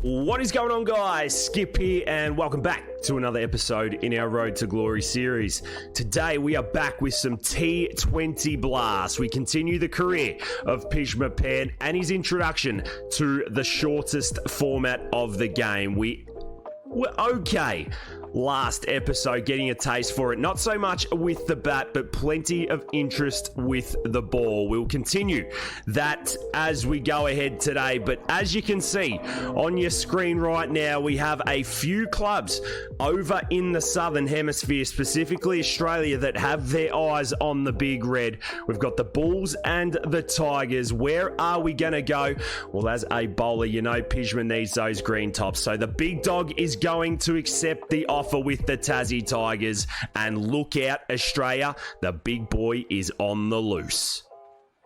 What is going on, guys? Skip here and welcome back to another episode in our Road to Glory series. Today we are back with some T20 Blast. We continue the career of Pjizma Pant and his introduction to the shortest format of the game. We were okay last episode, getting a taste for it. Not so much with the bat, but plenty of interest with the ball. We'll continue that as we go ahead today. But as you can see on your screen right now, we have a few clubs over in the Southern Hemisphere, specifically Australia, that have their eyes on the Big Red. We've got the Bulls and the Tigers. Where are we going to go? Well, as a bowler, you know Pjizma needs those green tops. So the big dog is going to accept the offer with the Tassie Tigers, and look out, Australia, the big boy is on the loose.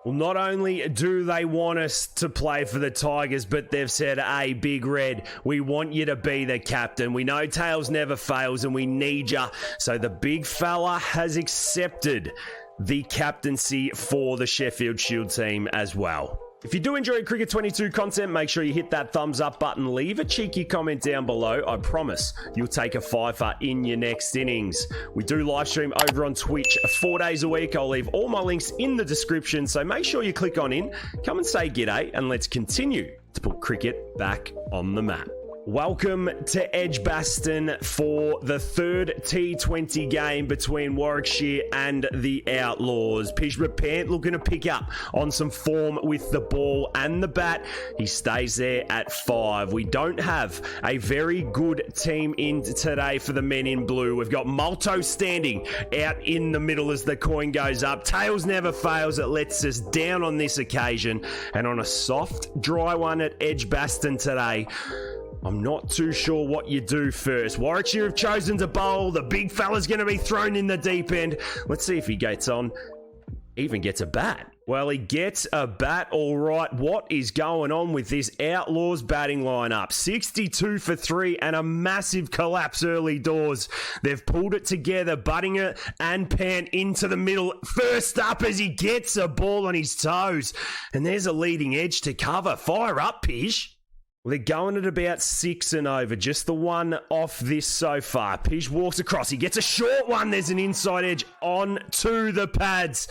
Well, not only do they want us to play for the Tigers, but they've said, hey, Big Red, we want you to be the captain. We know tails never fails and we need you. So the big fella has accepted the captaincy for the Sheffield Shield team as well. If you do enjoy Cricket 22 content, make sure you hit that thumbs up button. Leave a cheeky comment down below. I promise you'll take a fiver in your next innings. We do live stream over on Twitch 4 days a week. I'll leave all my links in the description, so make sure you click on in, come and say g'day, and let's continue to put cricket back on the map. Welcome to Edgbaston for the third T20 game between Warwickshire and the Outlaws. Pjizma Pant looking to pick up on some form with the ball and the bat. He stays there at 5. We don't have a very good team in today for the men in blue. We've got Malto standing out in the middle as the coin goes up. Tails never fails. It lets us down on this occasion. And on a soft, dry one at Edgbaston today, I'm not too sure what you do first. Warwickshire have chosen to bowl. The big fella's going to be thrown in the deep end. Let's see if he gets on. Even gets a bat. Well, he gets a bat, all right. What is going on with this Outlaws batting lineup? 62 for 3 and a massive collapse early doors. They've pulled it together. Buttinger and Pant into the middle. First up as he gets a ball on his toes. And there's a leading edge to cover. Fire up, Pij. Well, they're going at about 6 and over. Just the one off this so far. Pij walks across. He gets a short one. There's an inside edge on to the pads.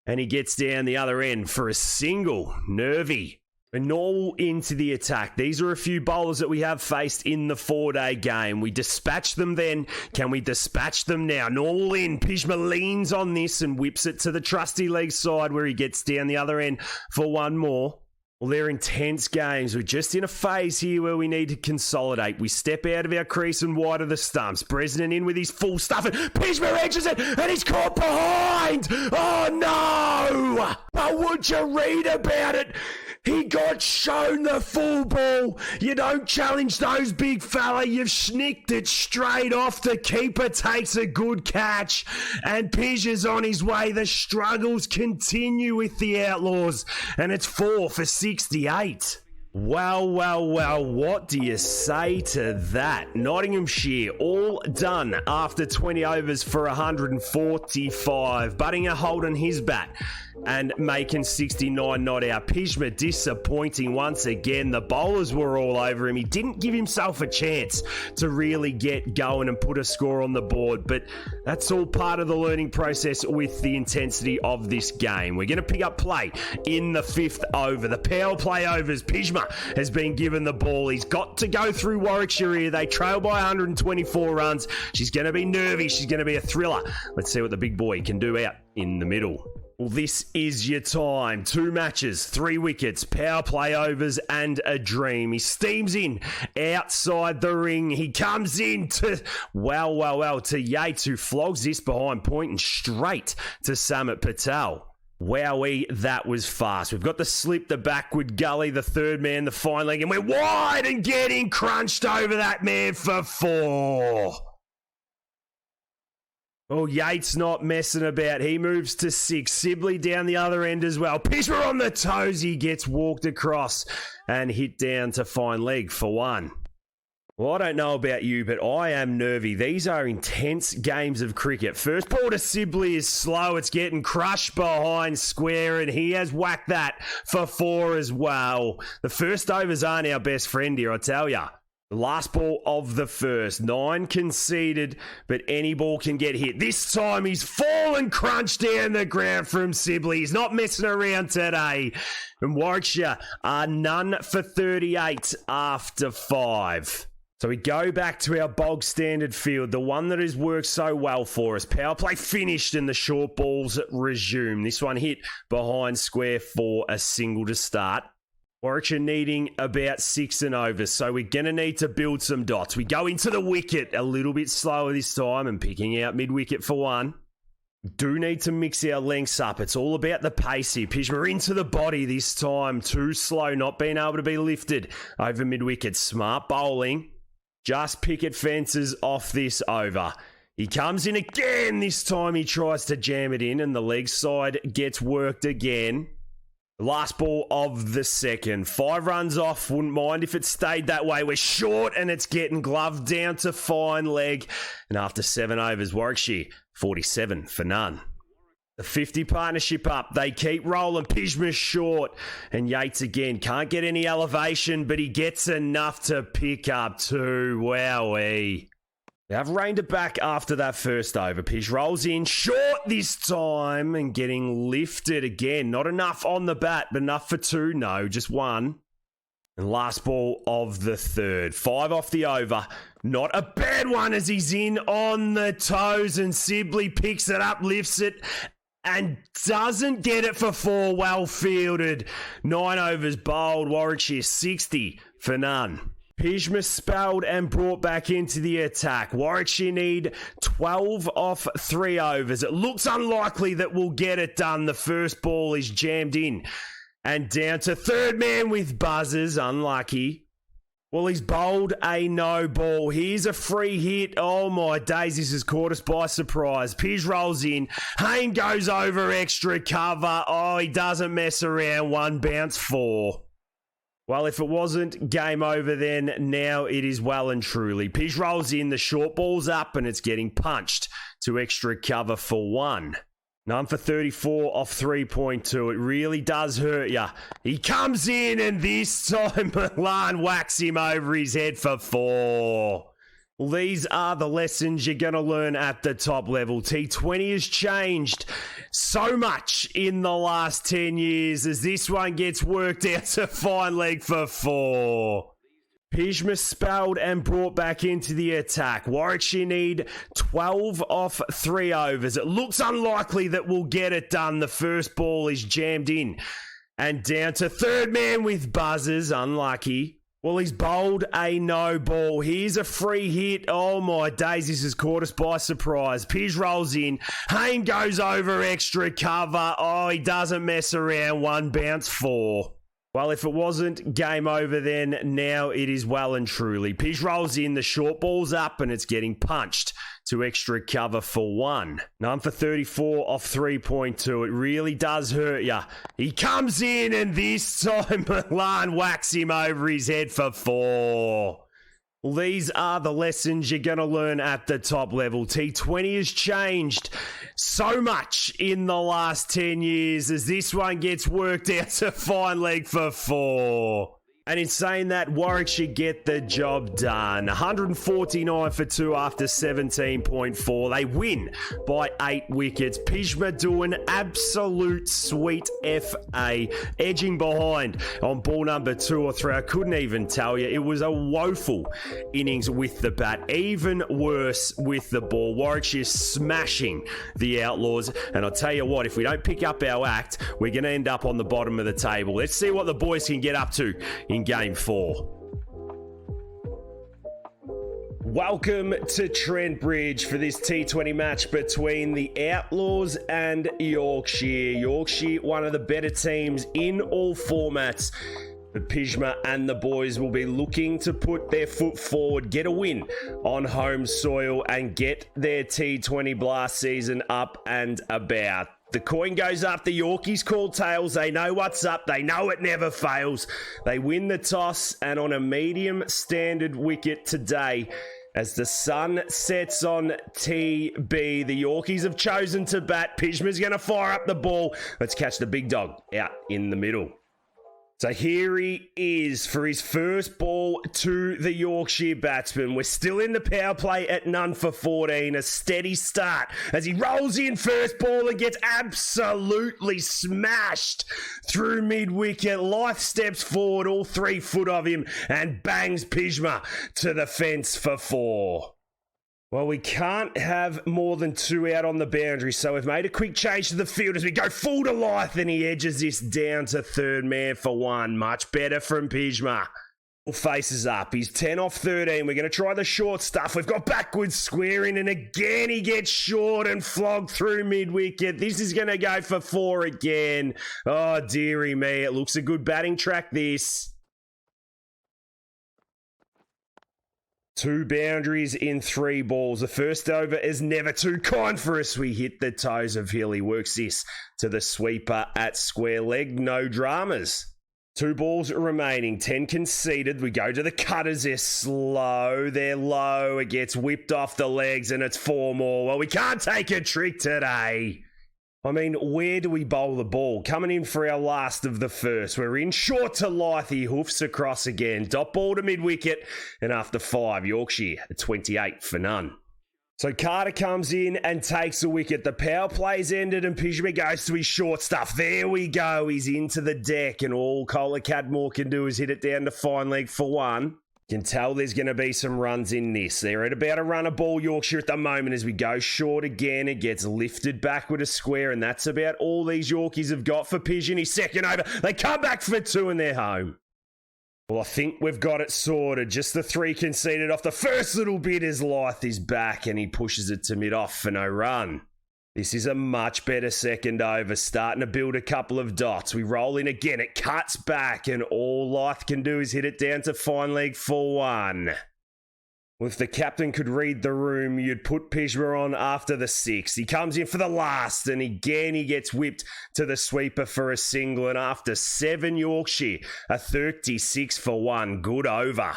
And he gets down the other end for a single. Nervy. And all into the attack. These are a few bowlers that we have faced in the 4-day game. We dispatched them then. Can we dispatch them now? Normal in. Pjizma leans on this and whips it to the trusty leg side where he gets down the other end for one more. Well, they're intense games. We're just in a phase here where we need to consolidate. We step out of our crease and wide of the stumps. Bresnan in with his full stuff, and Pjizma edges it, and he's caught behind. Oh, no! But would you read about it? He got shown the full ball. You don't challenge those, big fella. You've snicked it straight off. The keeper takes a good catch. And Pij is on his way. The struggles continue with the Outlaws. And it's 4 for 68. Well, what do you say to that? Nottinghamshire all done after 20 overs for 145. Buttinger holding his bat and making 69 not out. Pjizma disappointing once again. The bowlers were all over him. He didn't give himself a chance to really get going and put a score on the board, but that's all part of the learning process with the intensity of this game. We're going to pick up play in the 5th over. The power play overs. Pjizma has been given the ball. He's got to go through Warwickshire here. They trail by 124 runs. She's going to be nervy. She's going to be a thriller. Let's see what the big boy can do out in the middle. Well, this is your time. 2 matches, 3 wickets, power play overs, and a dream. He steams in outside the ring. He comes in to, to Yates, who flogs this behind, pointing straight to Samit Patel. Wowee, that was fast. We've got the slip, the backward gully, the third man, the fine leg, and we're wide and getting crunched over that man for 4. Oh, Yates not messing about. He moves to 6. Sibley down the other end as well. Pjizma on the toes. He gets walked across and hit down to fine leg for 1. Well, I don't know about you, but I am nervy. These are intense games of cricket. First ball to Sibley is slow. It's getting crushed behind square, and he has whacked that for 4 as well. The first overs aren't our best friend here, I tell ya. The last ball of the first. 9 conceded, but any ball can get hit. This time he's fallen crunched down the ground from Sibley. He's not messing around today. And Warwickshire are none for 38 after 5. So we go back to our bog standard field, the one that has worked so well for us. Power play finished and the short balls resume. This one hit behind square for a single to start. Warwickshire needing about 6 and over, so we're going to need to build some dots. We go into the wicket a little bit slower this time and picking out mid-wicket for 1. Do need to mix our lengths up. It's all about the pace here. Pjizma into the body this time. Too slow, not being able to be lifted over mid-wicket. Smart bowling. Just picket fences off this over. He comes in again. This time he tries to jam it in and the leg side gets worked again. Last ball of the second. 5 runs off. Wouldn't mind if it stayed that way. We're short and it's getting gloved down to fine leg. And after 7 overs, Warwickshire 47 for none. The 50 partnership up. They keep rolling. Pjizma's short. And Yates again. Can't get any elevation, but he gets enough to pick up 2. Wowee. They have reined it back after that first over. Pij rolls in short this time and getting lifted again. Not enough on the bat, but enough for 2. No, just 1. And last ball of the third. 5 off the over. Not a bad one as he's in on the toes and Sibley picks it up, lifts it and doesn't get it for 4. Well fielded. 9 overs bowled. Warwickshire 60 for none. Pjizma spelled and brought back into the attack. Warwickshire need 12 off 3 overs. It looks unlikely that we'll get it done. The first ball is jammed in. And down to third man with buzzers. Unlucky. Well, he's bowled a no ball. Here's a free hit. Oh my days, this has caught us by surprise. Pij rolls in. Hayne goes over extra cover. Oh, he doesn't mess around. 1 bounce 4. Well, if it wasn't game over then, now it is well and truly. Pij rolls in, the short ball's up, and it's getting punched to extra cover for 1. None for 34 off 3.2. It really does hurt ya. He comes in, and this time Milan whacks him over his head for 4. Well, these are the lessons you're going to learn at the top level. T20 has changed so much in the last 10 years as this one gets worked out to fine leg for 4. Pjizma spelled and brought back into the attack. Warwickshire need 12 off 3 overs. It looks unlikely that we'll get it done. The first ball is jammed in. And down to third man with buzzers. Unlucky. Well, he's bowled a no ball. Here's a free hit. Oh my days, this has caught us by surprise. Pij rolls in. Hayne goes over extra cover. Oh, he doesn't mess around. 1 bounce 4. Well, if it wasn't game over then, now it is well and truly. Pij rolls in, the short ball's up, and it's getting punched to extra cover for 1. None for 34 off 3.2. It really does hurt ya. He comes in, and this time Milan whacks him over his head for 4. Well, these are the lessons you're going to learn at the top level. T20 has changed so much in the last 10 years as this one gets worked out to fine leg for 4. And in saying that, Warwickshire get the job done. 149 for 2 after 17.4. They win by 8 wickets. Pjizma doing absolute sweet FA. Edging behind on ball number 2 or 3. I couldn't even tell you. It was a woeful innings with the bat. Even worse with the ball. Warwickshire smashing the Outlaws. And I'll tell you what, if we don't pick up our act, we're going to end up on the bottom of the table. Let's see what the boys can get up to in game 4. Welcome to Trent Bridge for this T20 match between the Outlaws and Yorkshire. Yorkshire, one of the better teams in all formats. But Pjizma and the boys will be looking to put their foot forward, get a win on home soil, and get their T20 Blast season up and about. The coin goes up. The Yorkies call tails. They know what's up. They know it never fails. They win the toss, and on a medium standard wicket today, as the sun sets on TB, the Yorkies have chosen to bat. Pjizma's going to fire up the ball. Let's catch the big dog out in the middle. So here he is for his first ball to the Yorkshire batsman. We're still in the power play at none for 14. A steady start as he rolls in first ball and gets absolutely smashed through mid-wicket. Life steps forward, all 3 foot of him, and bangs Pjizma to the fence for 4. Well, we can't have more than 2 out on the boundary, so we've made a quick change to the field as we go full to Lyth, and he edges this down to third man for 1. Much better from Pjizma. Faces up. He's 10 off 13. We're going to try the short stuff. We've got backwards squaring, and again he gets short and flogged through mid-wicket. This is going to go for 4 again. Oh, dearie me. It looks a good batting track, this. 2 boundaries in 3 balls. The first over is never too kind for us. We hit the toes of Hill. He works this to the sweeper at square leg. No dramas. 2 balls remaining. 10 conceded. We go to the cutters. They're slow. They're low. It gets whipped off the legs and it's 4 more. Well, we can't take a trick today. I mean, where do we bowl the ball? Coming in for our last of the first. We're in short to Lyth. He hoofs across again. Dot ball to mid-wicket. And after 5, Yorkshire at 28 for none. So Carter comes in and takes a wicket. The power play's ended and Pjizma goes to his short stuff. There we go. He's into the deck. And all Kohler Cadmore can do is hit it down to fine leg for 1. Can tell there's going to be some runs in this. They're at about a run a ball Yorkshire at the moment as we go short again. It gets lifted back with a square, and that's about all these Yorkies have got for Pigeon. He's second over. They come back for 2 and they're home. Well, I think we've got it sorted. Just the 3 conceded off the first little bit as Lyth is back and he pushes it to mid-off for no run. This is a much better second over, starting to build a couple of dots. We roll in again, it cuts back, and all Lyth can do is hit it down to fine leg for 1. Well, if the captain could read the room, you'd put Pjizma on after the 6th. He comes in for the last, and again he gets whipped to the sweeper for a single, and after 7 Yorkshire, a 36 for 1, good over.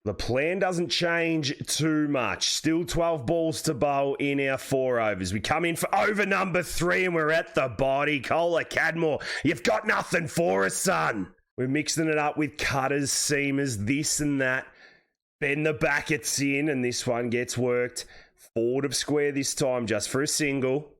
The plan doesn't change too much. Still 12 balls to bowl in our 4 overs. We come in for over number 3 and we're at the body. Kohler Cadmore, you've got nothing for us, son. We're mixing it up with cutters, seamers, this and that. Bend the backets in and this one gets worked. Forward of square this time just for a single.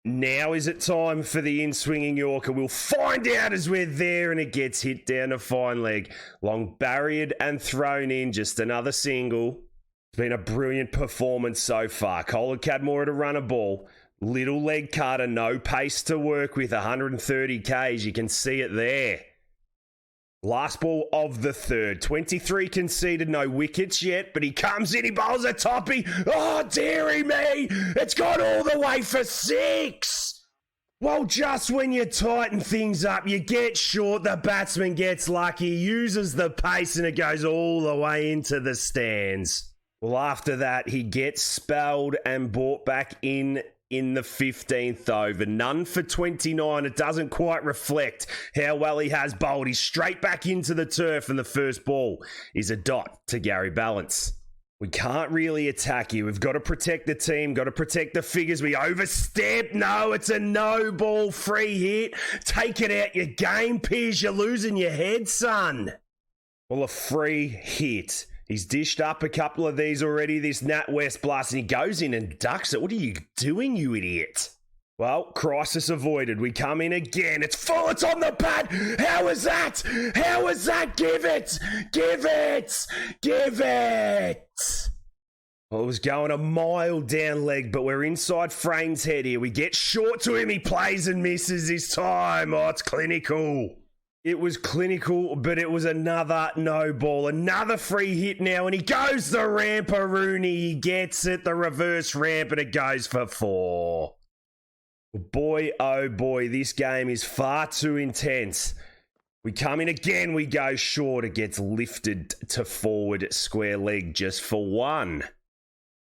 Now is it time for the in-swinging Yorker? We'll find out as we're there, and it gets hit down to fine leg. Long barriered and thrown in, just another single. It's been a brilliant performance so far. Kohler Cadmore to run a ball. Little leg cutter, no pace to work with, 130 Ks. You can see it there. Last ball of the 3rd. 23 conceded, no wickets yet, but he comes in, he bowls a toppy. Oh, dearie me! It's gone all the way for 6! Well, just when you tighten things up, you get short, the batsman gets lucky, uses the pace, and it goes all the way into the stands. Well, after that, he gets spelled and brought back in the 15th over. None for 29. It doesn't quite reflect how well he has bowled. He's straight back into the turf, and the first ball is a dot to Gary Balance. We can't really attack here. We've got to protect the team, got to protect the figures. We overstep. No, it's a no ball free hit. Take it out your game, Piz. You're losing your head, son. Well, a free hit. He's dished up a couple of these already, this Nat West blast, and he goes in and ducks it. What are you doing, you idiot? Well, crisis avoided. We come in again. It's full. It's on the pad. How is that? How is that? Give it. Give it. Give it. Well, it was going a mile down leg, but we're inside Frane's head here. We get short to him. He plays and misses this time. Oh, it's clinical. It was clinical, but it was another no ball. Another free hit now, and he goes the ramp-a-rooney. He gets it, the reverse ramp, and it goes for 4. Boy, oh boy, this game is far too intense. We come in again, we go short. It gets lifted to forward square leg just for 1.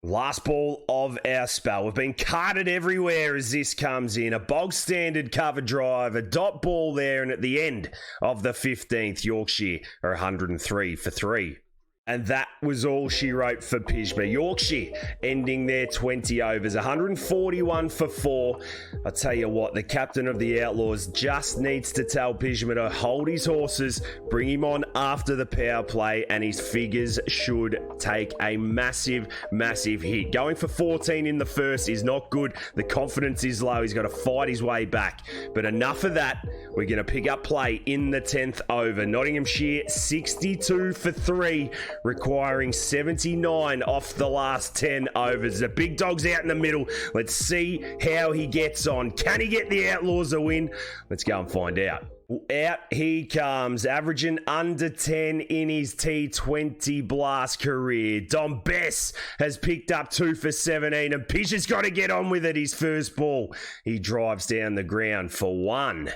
Last ball of our spell. We've been carted everywhere as this comes in. A bog standard cover drive, a dot ball there, and at the end of the 15th, Yorkshire are 103 for 3. And that was all she wrote for Pjizma. Yorkshire ending their 20 overs, 141 for 4. I tell you what, the captain of the Outlaws just needs to tell Pjizma to hold his horses, bring him on after the power play, and his figures should take a massive, massive hit. Going for 14 in the first is not good. The confidence is low. He's got to fight his way back. But enough of that. We're going to pick up play in the 10th over. Nottinghamshire 62 for 3. Requiring 79 off the last 10 overs. The big dog's out in the middle. Let's see how he gets on. Can he get the Outlaws a win? Let's go and find out. Out he comes, averaging under 10 in his T20 Blast career. Dom Bess has picked up 2 for 17, and Pish has got to get on with it. His first ball, he drives down the ground for 1.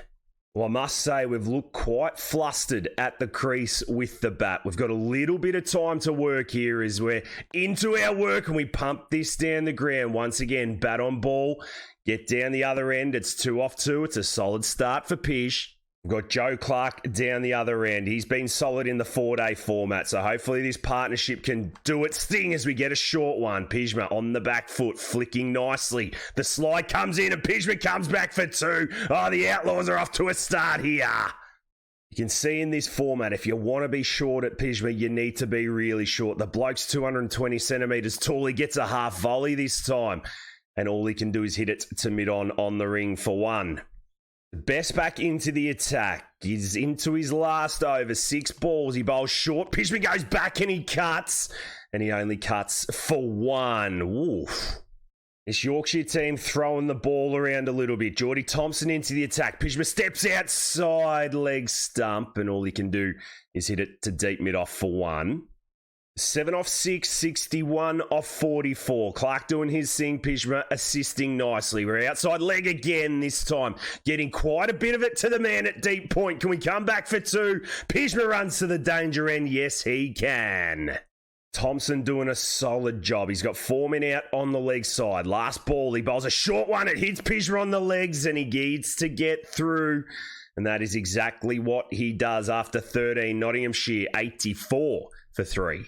Well, I must say we've looked quite flustered at the crease with the bat. We've got a little bit of time to work here as we're into our work and we pump this down the ground. Once again, bat on ball, get down the other end. It's 2 off 2. It's a solid start for Pish. We've got Joe Clark down the other end. He's been solid in the 4-day format, so hopefully this partnership can do its thing as we get a short one. Pjizma on the back foot, flicking nicely. The slide comes in and Pjizma comes back for 2. Oh, the Outlaws are off to a start here. You can see in this format, if you want to be short at Pjizma, you need to be really short. The bloke's 220 centimetres tall. He gets a half volley this time, and all he can do is hit it to mid-on the ring for 1. Best back into the attack. He's into his last over. 6 balls. He bowls short. Pjizma goes back and he cuts. And he only cuts for 1. Oof. This Yorkshire team throwing the ball around a little bit. Geordie Thompson into the attack. Pjizma steps outside. Leg stump. And all he can do is hit it to deep mid-off for 1. 7 off 6, 61 off 44. Clark doing his thing, Pjizma assisting nicely. We're outside leg again this time. Getting quite a bit of it to the man at deep point. Can we come back for 2? Pjizma runs to the danger end. Yes, he can. Thompson doing a solid job. He's got 4 men out on the leg side. Last ball, he bowls a short one. It hits Pjizma on the legs and he needs to get through. And that is exactly what he does after 13. Nottinghamshire 84 for 3.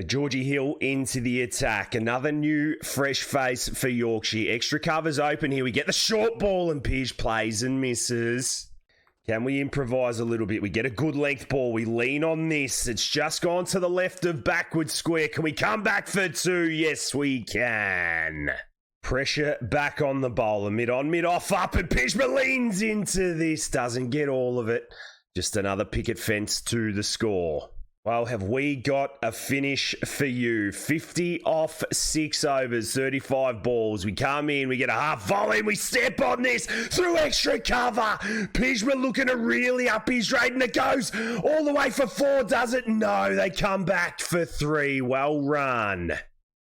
Georgie Hill into the attack. Another new fresh face for Yorkshire. Extra covers open here. We get the short ball and Pjizma plays and misses. Can we improvise a little bit? We get a good length ball. We lean on this. It's just gone to the left of backward square. Can we come back for 2? Yes, we can. Pressure back on the bowler. Mid on, mid off, up, and Pjizma leans into this. Doesn't get all of it. Just another picket fence to the score. Well, have we got a finish for you? 50 off 6 overs, 35 balls. We come in, we get a half volley, and we step on this through extra cover. Pjizma looking to really up his rate, and it goes all the way for 4, does it? No, they come back for 3. Well run.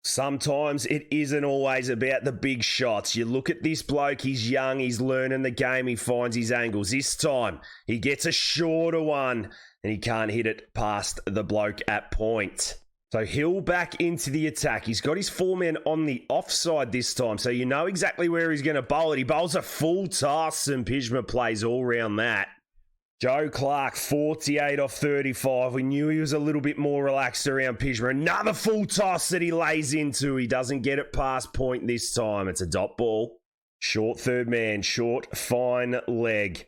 Sometimes it isn't always about the big shots. You look at this bloke, he's young, he's learning the game, he finds his angles. This time, he gets a shorter one, and he can't hit it past the bloke at point. So Hill back into the attack. He's got his 4 men on the offside this time, so you know exactly where he's going to bowl it. He bowls a full toss, and Pjizma plays all round that. Joe Clark, 48 off 35. We knew he was a little bit more relaxed around Pjizma. Another full toss that he lays into. He doesn't get it past point this time. It's a dot ball. Short third man, short, fine leg.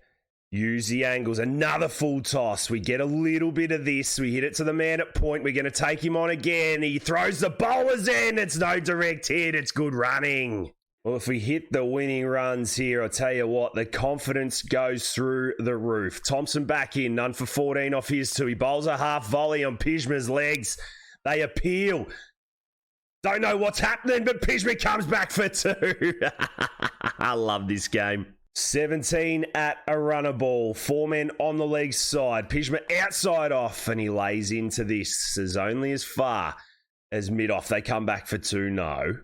Use the angles. Another full toss. We get a little bit of this. We hit it to the man at point. We're going to take him on again. He throws the bowler's end. It's no direct hit. It's good running. Well, if we hit the winning runs here, I'll tell you what, the confidence goes through the roof. Thompson back in, none for 14 off his 2. He bowls a half volley on Pjizma's legs. They appeal. Don't know what's happening, but Pjizma comes back for 2. I love this game. 17 at a runner ball. 4 men on the leg side. Pjizma outside off, and he lays into this as only as far as mid-off. They come back for 2, no.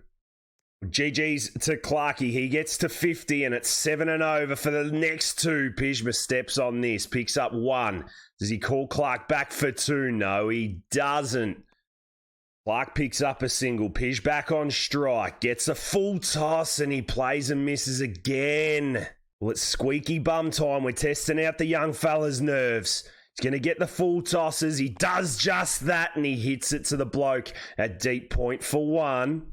GG's to Clarkey. He gets to 50, and it's 7 and over for the next 2. Pjizma steps on this, picks up 1. Does he call Clark back for 2? No, he doesn't. Clark picks up a single. Pij back on strike. Gets a full toss and he plays and misses again. Well, it's squeaky bum time. We're testing out the young fella's nerves. He's going to get the full tosses. He does just that and he hits it to the bloke at deep point for one.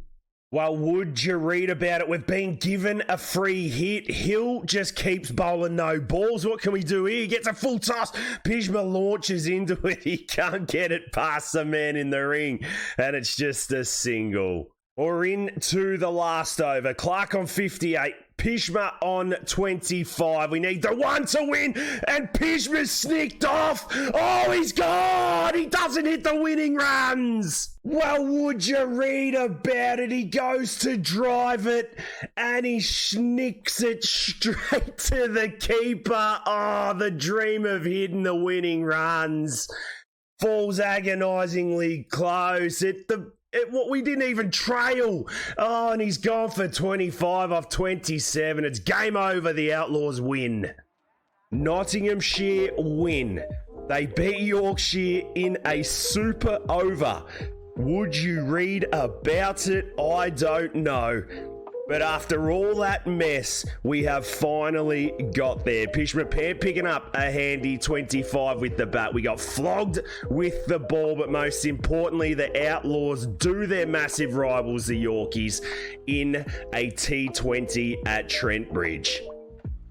Well, would you read about it? We've been given a free hit. Hill just keeps bowling no balls. What can we do here? He gets a full toss. Pjizma launches into it. He can't get it past the man in the ring. And it's just a single. We're into the last over. Clark on 58. Pjizma on 25. We need the one to win, and Pjizma sneaked off. Oh, he's gone. He doesn't hit the winning runs. Well, would you read about it? He goes to drive it, and he snicks it straight to the keeper. Oh, the dream of hitting the winning runs. Falls agonisingly close. We didn't even trail. Oh, and he's gone for 25 off 27. It's game over. The Outlaws win. Nottinghamshire win. They beat Yorkshire in a super over. Would you read about it? I don't know. But after all that mess, we have finally got there. Pjizma Pant picking up a handy 25 with the bat. We got flogged with the ball, but most importantly, the Outlaws do their massive rivals, the Yorkies, in a T20 at Trent Bridge.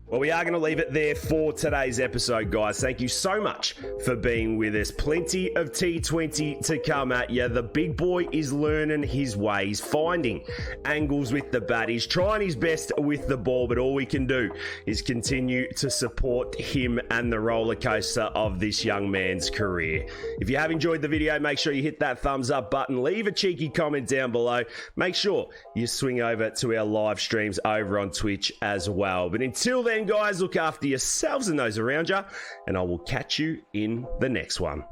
Well, we are going to leave it there for today's episode, guys. Thank you so much for being with us. Plenty of T20 to come at you. The big boy is learning his ways, finding angles with the bat. He's trying his best with the ball, but all we can do is continue to support him and the roller coaster of this young man's career. If you have enjoyed the video, make sure you hit that thumbs up button. Leave a cheeky comment down below. Make sure you swing over to our live streams over on Twitch as well. But until then, guys, look after yourselves and those around you, and I will catch you in the next one.